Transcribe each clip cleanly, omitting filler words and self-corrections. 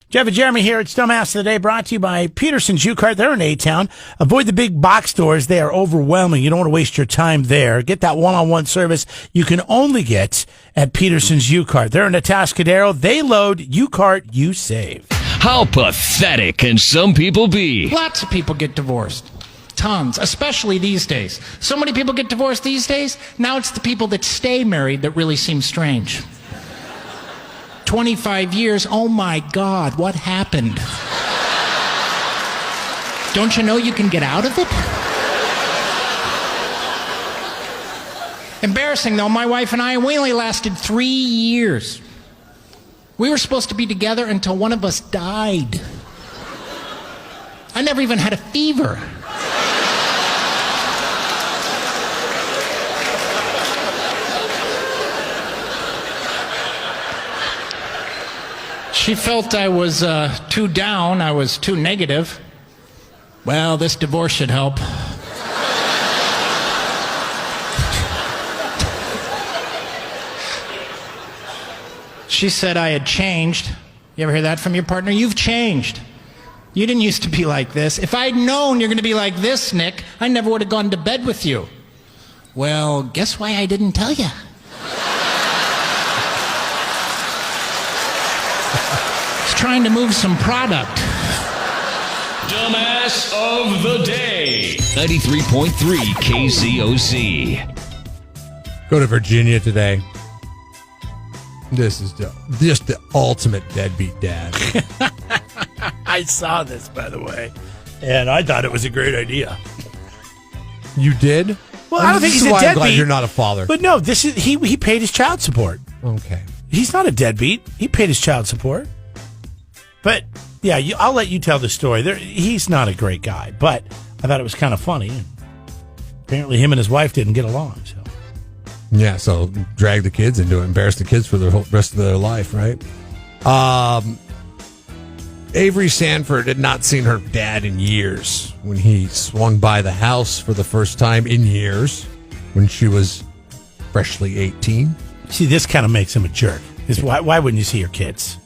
Jeff and Jeremy here. It's Dumbass of the Day, brought to you by Peterson's U-Cart. They're in A-Town. Avoid the big box stores. They are overwhelming. You don't want to waste your time there. Get that one-on-one service you can only get at Peterson's U-Cart. They're in Atascadero. They load, U-Cart, you save. How pathetic can some people be? Lots of people get divorced. Tons, especially these days. So many people get divorced these days. Now it's the people that stay married that really seem strange. 25 years, oh my God, what happened? Don't you know you can get out of it? Embarrassing though, my wife and I, we only lasted 3 years. We were supposed to be together until one of us died. I never even had a fever. She felt I was too down, I was too negative. Well, this divorce should help. She said I had changed. You ever hear that from your partner? You've changed. You didn't used to be like this. If I'd known you're going to be like this, Nick, I never would have gone to bed with you. Well, guess why I didn't tell you? Trying to move some product. Dumbass of the Day. 93.3 KZOZ. Go to Virginia today. This is just the ultimate deadbeat dad. I saw this, by the way, and I thought it was a great idea. You did? Well, I don't think he's a I'm glad deadbeat. you're not a father. But no, this is he paid his child support. Okay. He's not a deadbeat. He paid his child support. But, yeah, I'll let you tell the story. He's not a great guy, but I thought it was kind of funny. Apparently him and his wife didn't get along. So Yeah, so drag the kids into it, embarrass the kids for the whole rest of their life, right? Avery Sanford had not seen her dad in years when he swung by the house for the first time in years when she was freshly 18. See, this kind of makes him a jerk. Why wouldn't you see your kids?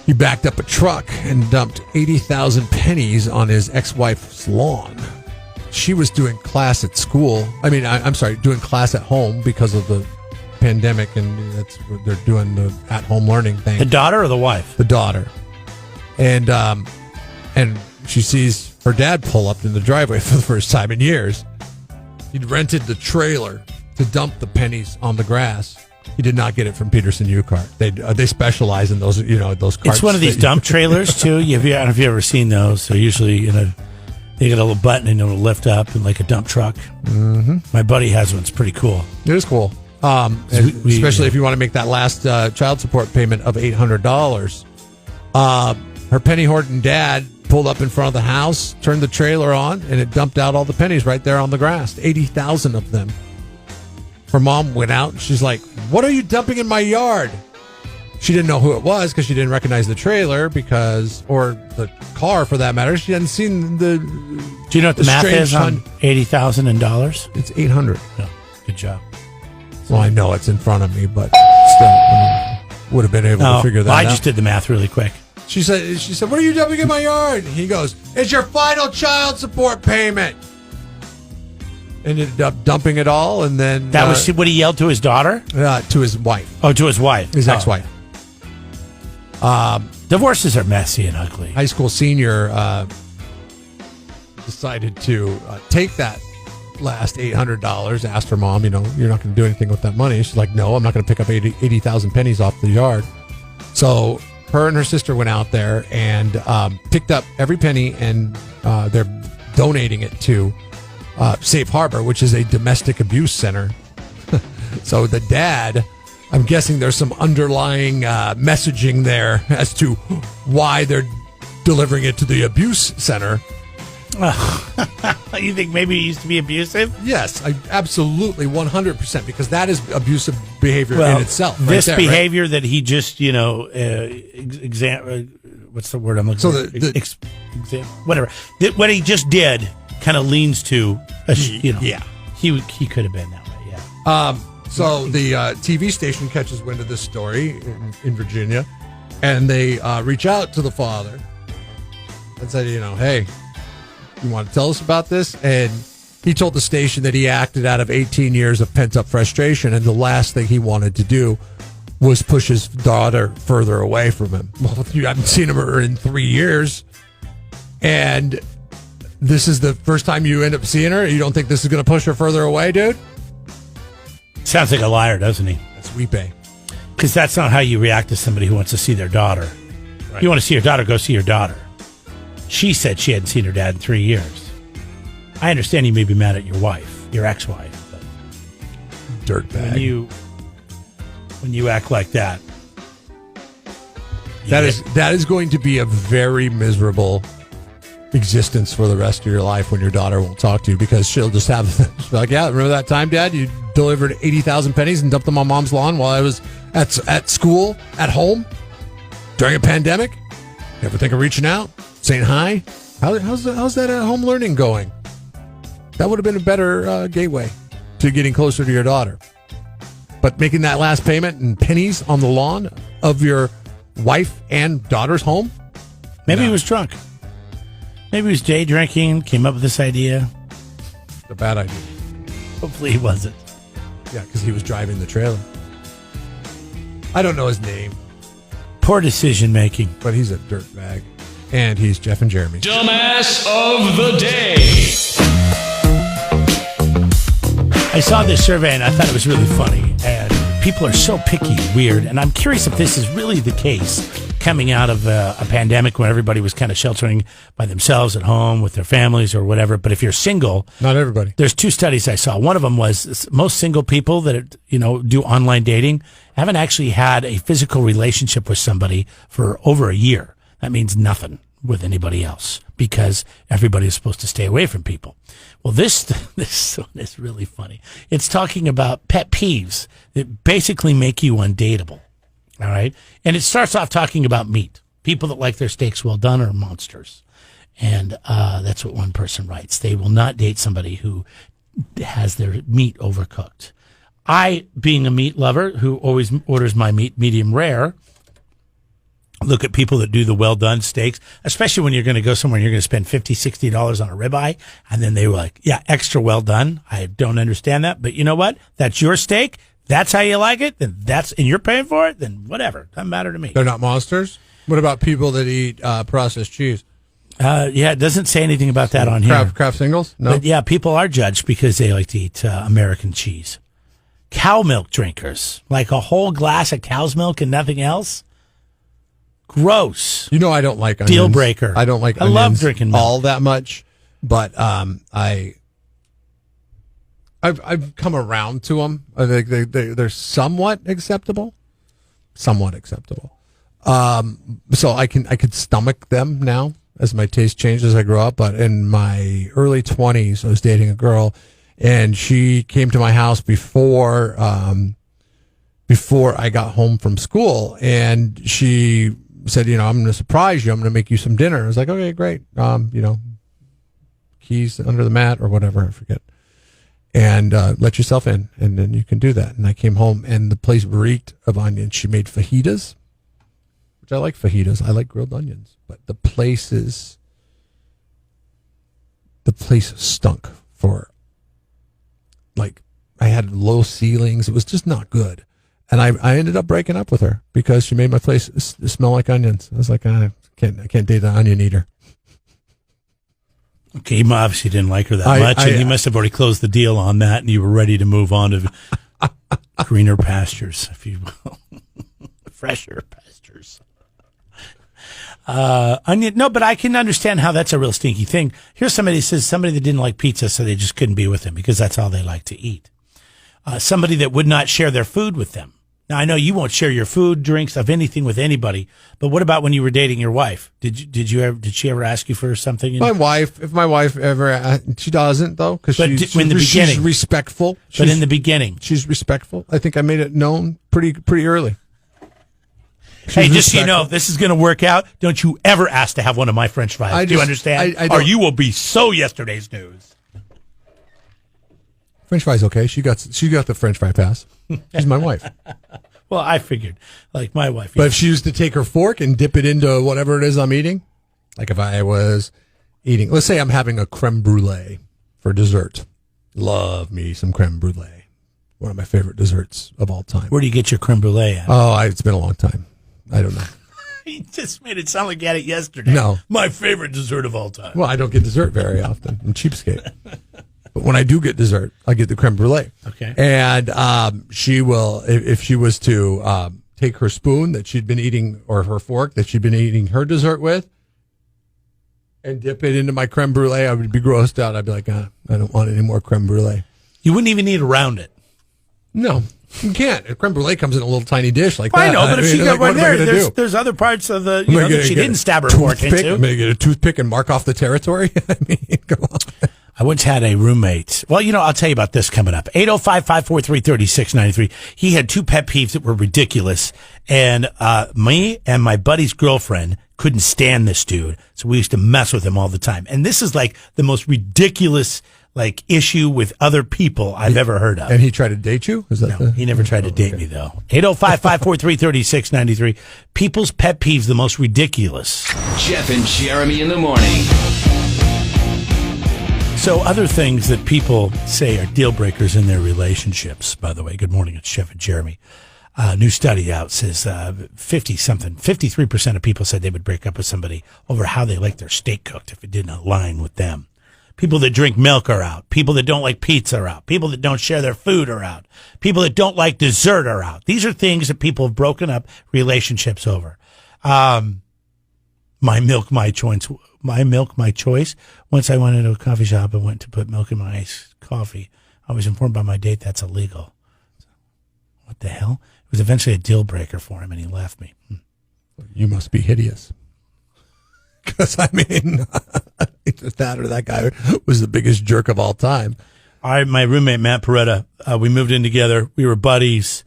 He backed up a truck and dumped 80,000 pennies on his ex-wife's lawn. She was doing class at school. Doing class at home because of the pandemic, and that's what they're doing, the at-home learning thing. The daughter or the wife? The daughter. And she sees her dad pull up in the driveway for the first time in years. He'd rented the trailer to dump the pennies on the grass. He did not get it from Peterson U-Cart. They specialize in those, those carts. It's one of these dump trailers too. I don't know if you've ever seen those. They're usually they get a little button and it'll lift up and like a dump truck. Mm-hmm. My buddy has one. It's pretty cool. It is cool, especially if you want to make that last child support payment of $800. Her penny hoarding dad pulled up in front of the house, turned the trailer on, and it dumped out all the pennies right there on the grass. 80,000 of them. Her mom went out and she's like, "What are you dumping in my yard?" She didn't know who it was because she didn't recognize the trailer or the car for that matter. She hadn't seen the. Do you know what the math is on 80,000 in dollars? It's 800. No, good job. Well, I know it's in front of me, but still, would have been able to figure that out. I just did the math really quick. She said, "What are you dumping in my yard?" He goes, "It's your final child support payment." Ended up dumping it all, and then that was what he yelled to his daughter, to his wife. Oh, to his wife, his ex-wife. Divorces are messy and ugly. High school senior decided to take that last $800. Asked her mom, "You're not going to do anything with that money." She's like, "No, I'm not going to pick up 80,000 pennies off the yard." So her and her sister went out there and picked up every penny, and they're donating it to Safe Harbor, which is a domestic abuse center. So the dad, I'm guessing there's some underlying messaging there as to why they're delivering it to the abuse center. You think maybe he used to be abusive? Yes, absolutely, 100%, because that is abusive behavior in itself. This right there, behavior right? that he just, what's the word I'm looking for? Whatever. What he just did kind of leans to, yeah. He could have been that way, yeah. So the TV station catches wind of this story in Virginia, And they reach out to the father and said, hey, you want to tell us about this? And he told the station that he acted out of 18 years of pent-up frustration, and the last thing he wanted to do was push his daughter further away from him. Well, you haven't seen her in 3 years, and this is the first time you end up seeing her? You don't think this is going to push her further away, dude? Sounds like a liar, doesn't he? That's Weepe. Because that's not how you react to somebody who wants to see their daughter. Right. You want to see your daughter, go see your daughter. She said she hadn't seen her dad in 3 years. I understand you may be mad at your wife, your ex-wife, but Dirtbag. when you act like that, that is going to be a very miserable existence for the rest of your life when your daughter won't talk to you, because she'll just have she'll be like, yeah, remember that time, Dad, you delivered 80,000 pennies and dumped them on Mom's lawn while I was at school, at home, during a pandemic? You ever think of reaching out, saying hi? How's that home learning going? That would have been a better gateway to getting closer to your daughter. But making that last payment in pennies on the lawn of your wife and daughter's home? maybe he was drunk. Maybe he was day drinking, came up with this idea. It's a bad idea. Hopefully he wasn't. Yeah, because he was driving the trailer. I don't know his name, Poor decision making. but he's a dirtbag. And he's Jeff and Jeremy. Dumbass of the day. I saw this survey and I thought it was really funny. And people are so picky and weird. And I'm curious if this is really the case coming out of a pandemic when everybody was kind of sheltering by themselves at home with their families or whatever. But if you're single, Not everybody. there's two studies I saw. One of them was most single people that do online dating haven't actually had a physical relationship with somebody for over a year. That means nothing with anybody else because everybody is supposed to stay away from people. Well, this one is really funny. It's talking about pet peeves that basically make you undateable. All right. And it starts off talking about meat. People that like their steaks well done are monsters. And that's what one person writes. They will not date somebody who has their meat overcooked. I, being a meat lover who always orders my meat medium rare, look at people that do the well done steaks, especially when you're going to go somewhere and you're going to spend $50, $60 on a ribeye. And then they were like, yeah, extra well done. I don't understand that. But you know what? That's your steak. That's how you like it. Then and you're paying for it. Then whatever. Doesn't matter to me. They're not monsters? What about people that eat processed cheese? Yeah, it doesn't say anything about that on here. Kraft singles? No. But yeah, people are judged because they like to eat American cheese. Cow milk drinkers, like a whole glass of cow's milk and nothing else. Gross. You know I don't like onions. Deal breaker. I don't like I onions love drinking milk. all that much, but I've come around to them. I think they're somewhat acceptable. Somewhat acceptable. So I could stomach them now as my taste changed as I grew up. But in my early 20s, I was dating a girl, and she came to my house before I got home from school, and she said, I'm going to surprise you. I'm going to make you some dinner. I was like, okay, great. Keys under the mat or whatever, I forget. And let yourself in, and then you can do that. And I came home, and the place reeked of onions. She made fajitas, which I like fajitas. I like grilled onions. But the place stunk for, like, I had low ceilings. It was just not good. And I ended up breaking up with her because she made my place smell like onions. I was like, I can't date an onion eater. Okay, you obviously didn't like her that much, and you must have already closed the deal on that, and you were ready to move on to greener pastures, if you will. Fresher pastures. Onion, no, but I can understand how that's a real stinky thing. Here's somebody who says somebody that didn't like pizza, so they just couldn't be with him because that's all they like to eat. Somebody that would not share their food with them. Now, I know you won't share your food, drinks, of anything with anybody, but what about when you were dating your wife? Did she ever ask you for something? If my wife ever, she doesn't though, because she's respectful. But in the beginning, she's respectful. I think I made it known pretty early. Hey, just so you know, if this is going to work out, don't you ever ask to have one of my French fries. Do you understand? Or you will be so yesterday's news. French fries, okay. She got the French fry pass. She's my wife. Well, I figured, like my wife. But if she used to take her fork and dip it into whatever it is I'm eating, like if I was eating, let's say I'm having a creme brulee for dessert. Love me some creme brulee. One of my favorite desserts of all time. Where do you get your creme brulee at? Oh, it's been a long time. I don't know. You just made it sound like you had it yesterday. No. My favorite dessert of all time. Well, I don't get dessert very often. I'm cheapskate. But when I do get dessert, I get the creme brulee. Okay. And she will, if she was to take her spoon that she'd been eating, or her fork that she'd been eating her dessert with, and dip it into my creme brulee, I would be grossed out. I'd be like, I don't want any more creme brulee. You wouldn't even eat around it. No, you can't. A creme brulee comes in a little tiny dish like that. I know, but if she got one there, what am I gonna do? there's other parts of the, Am I gonna that she get didn't a stab her fork toothpick? into. I'm going to get a toothpick and mark off the territory? I mean, come on. I once had a roommate. Well, I'll tell you about this coming up. 805-543-3693. He had two pet peeves that were ridiculous. And me and my buddy's girlfriend couldn't stand this dude. So we used to mess with him all the time. And this is like the most ridiculous issue with other people I've ever heard of. And he tried to date you? Is that No, he never tried to date me, though. 805-543-3693. People's pet peeves, the most ridiculous. Jeff and Jeremy in the morning. So other things that people say are deal breakers in their relationships, by the way. Good morning, it's Jeff and Jeremy. New study out says 53% of people said they would break up with somebody over how they like their steak cooked if it didn't align with them. People that drink milk are out. People that don't like pizza are out. People that don't share their food are out. People that don't like dessert are out. These are things that people have broken up relationships over. My milk, my choice. Once I went into a coffee shop and went to put milk in my iced coffee, I was informed by my date that's illegal. What the hell? It was eventually a deal breaker for him, and he left me. You must be hideous. Because, I mean, that or that guy was the biggest jerk of all time. My roommate, Matt Peretta, we moved in together. We were buddies.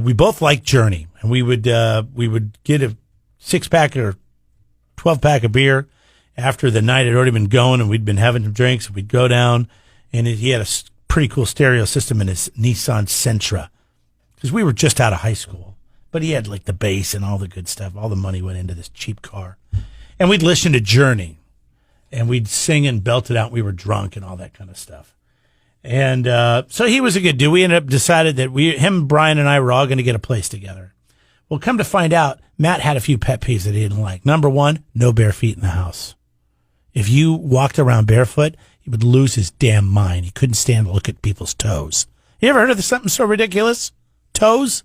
We both liked Journey, and we would get a 6-pack or 12-pack of beer after the night had already been going, and we'd been having some drinks. We'd go down, and he had a pretty cool stereo system in his Nissan Sentra, because we were just out of high school. But he had like the bass and all the good stuff. All the money went into this cheap car. And we'd listen to Journey, and we'd sing and belt it out. We were drunk and all that kind of stuff. And so he was a good dude. We ended up decided that him, Brian, and I were all going to get a place together. Well, come to find out, Matt had a few pet peeves that he didn't like. Number one, no bare feet in the house. If you walked around barefoot, he would lose his damn mind. He couldn't stand to look at people's toes. You ever heard of something so ridiculous? Toes?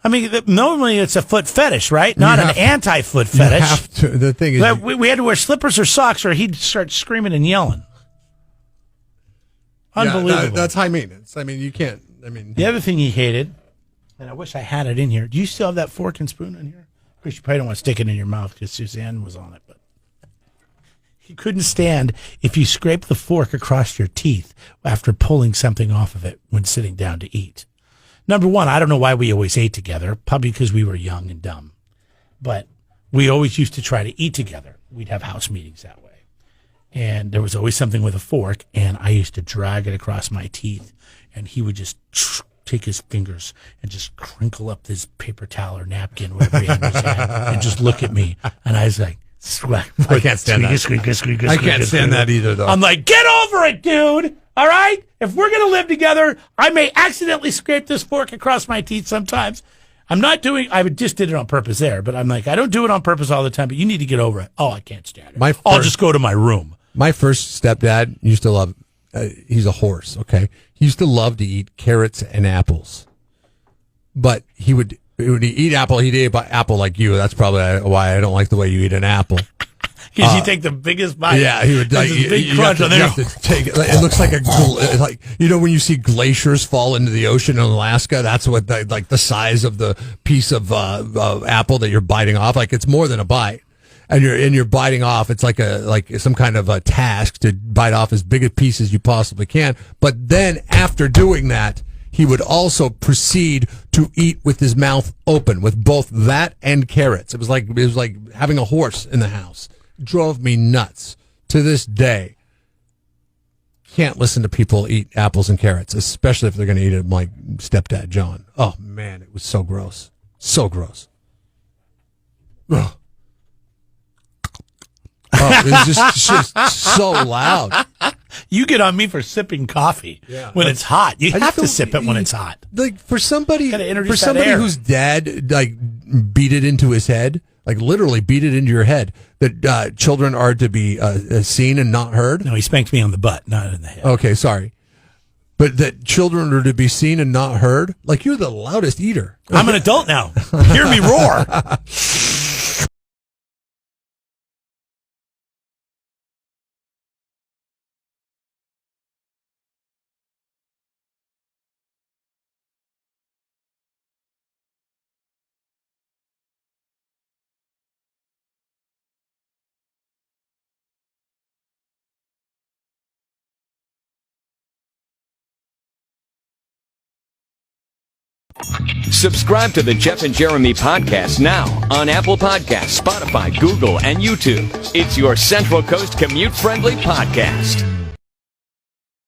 I mean, normally it's a foot fetish, right? Not an anti-foot fetish. The thing is, we had to wear slippers or socks, or he'd start screaming and yelling. Unbelievable. Yeah, that's high maintenance. I mean, you can't. I mean, the other thing he hated, and I wish I had it in here. Do you still have that fork and spoon in here? Of course, you probably don't want to stick it in your mouth because Suzanne was on it, but he couldn't stand if you scrape the fork across your teeth after pulling something off of it when sitting down to eat. Number one, I don't know why we always ate together, probably because we were young and dumb. But we always used to try to eat together. We'd have house meetings that way. And there was always something with a fork, and I used to drag it across my teeth, and he would just take his fingers and just crinkle up this paper towel or napkin, whatever he had in his hand, and just look at me. And I was like, I can't stand that. I can't stand that either, though. I'm like, get over it, dude. All right? If we're going to live together, I may accidentally scrape this fork across my teeth sometimes. I just did it on purpose there, but I'm like, I don't do it on purpose all the time, but you need to get over it. Oh, I can't stand it. I'll just go to my room. My first stepdad used to love, he's a horse, okay? He used to love to eat carrots and apples. But he would eat apple, he'd eat apple like you. That's probably why I don't like the way you eat an apple. Because you take the biggest bite. Yeah, he would. Like, big crunch on there. You have to take it. It looks like when you see glaciers fall into the ocean in Alaska. That's what the size of the piece of apple that you're biting off. Like it's more than a bite, and you're biting off. It's like some kind of a task to bite off as big a piece as you possibly can. But then after doing that, he would also proceed to eat with his mouth open, with both that and carrots. It was like having a horse in the house. Drove me nuts to this day. can't listen to people eat apples and carrots, especially if they're going to eat it like stepdad John. Oh man, it was so gross. So gross. Ugh. Oh, it was just so loud. You get on me for sipping coffee when it's hot. You have to sip it when it's hot. Like for somebody that air. whose dad like beat it into his head, like literally beat it into your head, that children are to be seen and not heard. No, he spanked me on the butt, not in the head. Okay, sorry. But that children are to be seen and not heard? Like, you're the loudest eater. I'm an adult now. Hear me roar. Subscribe to the Jeff and Jeremy podcast now on Apple Podcasts, Spotify, Google, and YouTube. It's your Central Coast commute-friendly podcast.